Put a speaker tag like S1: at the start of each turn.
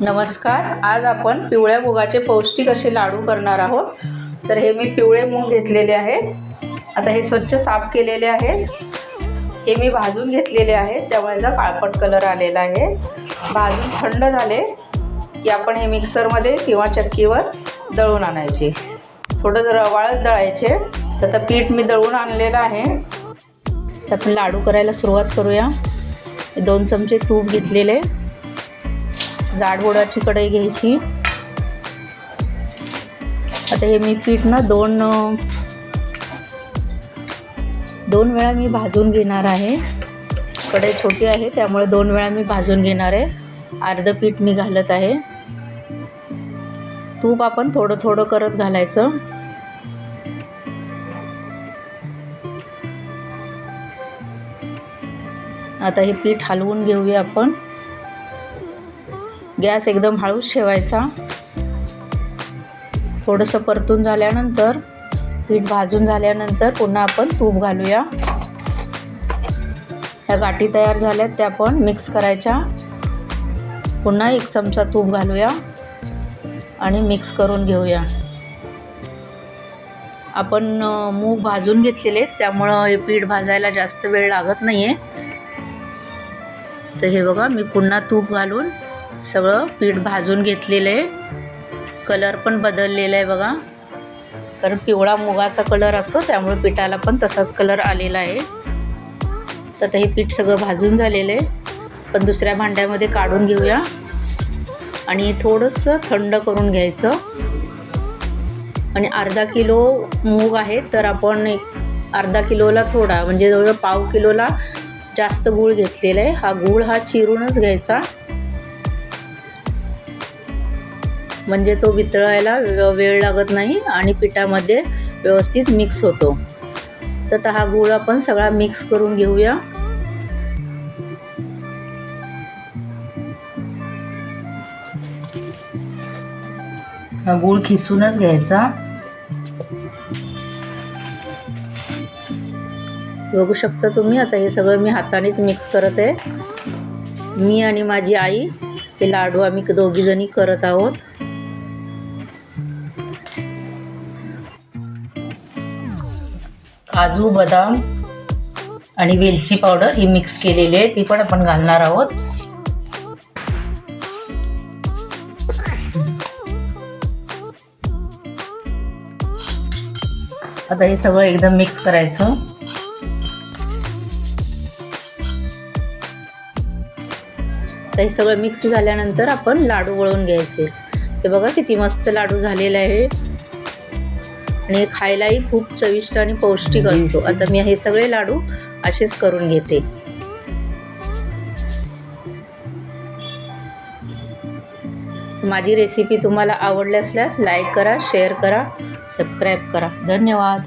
S1: नमस्कार. आज आपण पिवळ्या मुगाचे पौष्टिक असे लाडू करणार आहोत. तर हे मी पिवळे मूग घेतलेले आहेत. आता हे स्वच्छ साफ केलेले आहेत. हे मी भाजून घेतलेले आहेत, त्यामुळे याचा काळपट कलर आलेला आहे. भाजून थंड झाले की आपण हे मिक्सरमध्ये किंवा चक्कीवर दळून आणायचे. थोडं रवाळच दळायचे. तर आता पीठ मी दळून आणलेलं आहे. तर आपण लाडू करायला सुरुवात करूया. 2 चमचे तूप घेतलेले. जाडबुडाची कढई घ्यायची. आता हे मी पीठ ना दोन वेळा मी भाजून घेणार आहे. कढई छोटी आहे त्यामुळे 2 वेळा मी भाजून घेणार आहे. अर्ध पीठ मी घालत आहे. तूप आपण थोडं थोडं करत घालायचं. आता हे पीठ हलवून घेऊया आपण. गॅस एकदम हळूच ठेवायचा. थोडंसं परतून झाल्यानंतर, पीठ भाजून झाल्यानंतर पुन्हा आपण तूप घालूया. ह्या गाठी तयार झाल्यात त्या आपण मिक्स करायच्या. पुन्हा 1 चमचा तूप घालूया आणि मिक्स करून घेऊया. आपण मूग भाजून घेतलेले त्यामुळं हे पीठ भाजायला जास्त वेळ लागत नाही आहे. तर हे बघा, मी पुन्हा तूप घालून सगळं पीठ भाजून घेतलेलं आहे. कलर पण बदललेला आहे बघा, कारण पिवळा मुगाचा कलर असतो त्यामुळे पिठाला पण तसाच कलर आलेला आहे. तर आता हे पीठ सगळं भाजून झालेलं आहे. पण दुसऱ्या भांड्यामध्ये काढून घेऊया आणि थोडंसं थंड करून घ्यायचं. आणि अर्धा किलो मूग आहे तर आपण अर्धा किलोला थोडा, म्हणजे जवळजवळ पाव किलोला जास्त गूळ घेतलेला आहे. हा गूळ चिरूनच घ्यायचा, म्हणजे तो वितळायला वेळ लागत नाही आणि पिठामध्ये व्यवस्थित मिक्स होतो. तर हा गूळ आपण सगळा मिक्स करून घेऊया. हा गूळ खिसूनच घ्यायचा. बघू शकता तुम्ही. आता हे सगळं मी हातानेच मिक्स करत आहे. मी आणि माझी आई हे लाडू आम्ही दोघीजणी करत आहोत. काजू, बदाम आणि वेलची पावडर ही मिक्स केलेली आहे, ती पण आपण घालणार आहोत. आता हे सगळं एकदम मिक्स करायचं. आता हे सगळं मिक्स झाल्यानंतर आपण लाडू वळून घ्यायचे. हे बघा किती मस्त लाडू झालेला आहे आणि खायलाही खूप चविष्ट आणि पौष्टिक असतो. आता मी हे सगळे लाडू असेच करून घेते. माझी रेसिपी तुम्हाला आवडली असल्यास लाईक करा, शेअर करा, सबस्क्राईब करा. धन्यवाद.